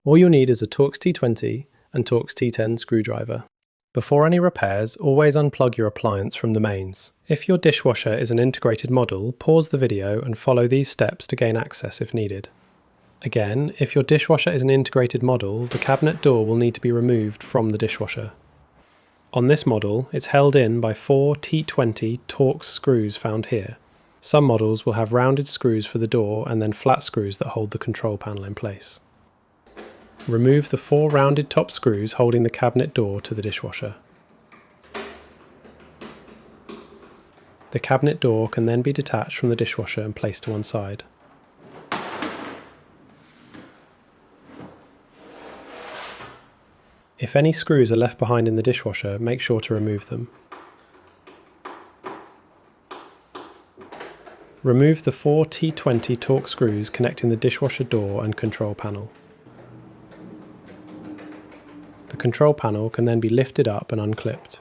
All you'll need is a Torx T20 and Torx T10 screwdriver. Before any repairs, always unplug your appliance from the mains. If your dishwasher is an integrated model, pause the video and follow these steps to gain access if needed. Again, if your dishwasher is an integrated model, the cabinet door will need to be removed from the dishwasher. On this model, it's held in by 4 T20 Torx screws found here. Some models will have rounded screws for the door and then flat screws that hold the control panel in place. Remove the 4 rounded top screws holding the cabinet door to the dishwasher. The cabinet door can then be detached from the dishwasher and placed to one side. If any screws are left behind in the dishwasher, make sure to remove them. Remove the 4 T20 Torx screws connecting the dishwasher door and control panel. The control panel can then be lifted up and unclipped.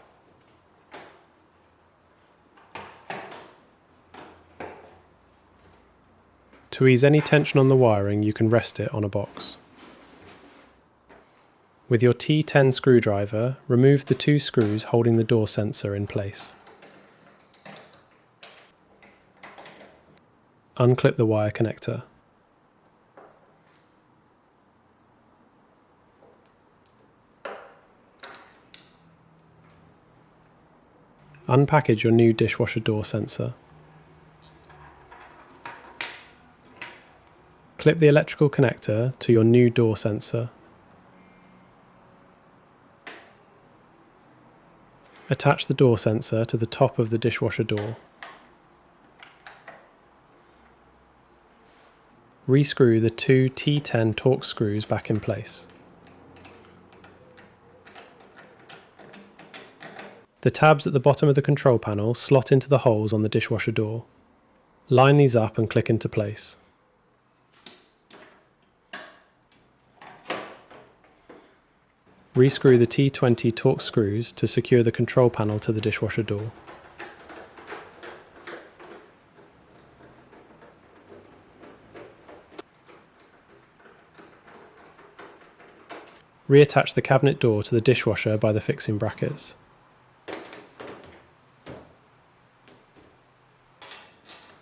To ease any tension on the wiring, you can rest it on a box. With your T10 screwdriver, remove the 2 screws holding the door sensor in place. Unclip the wire connector. Unpackage your new dishwasher door sensor. Clip the electrical connector to your new door sensor. Attach the door sensor to the top of the dishwasher door. Rescrew the 2 T10 Torx screws back in place. The tabs at the bottom of the control panel slot into the holes on the dishwasher door. Line these up and click into place. Rescrew the T20 Torx screws to secure the control panel to the dishwasher door. Reattach the cabinet door to the dishwasher by the fixing brackets.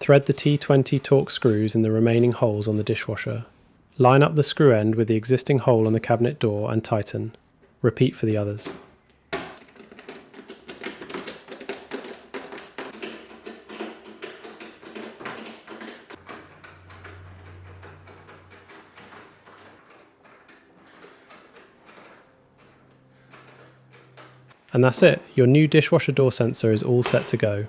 Thread the T20 Torx screws in the remaining holes on the dishwasher. Line up the screw end with the existing hole on the cabinet door and tighten. Repeat for the others. And that's it, your new dishwasher door sensor is all set to go.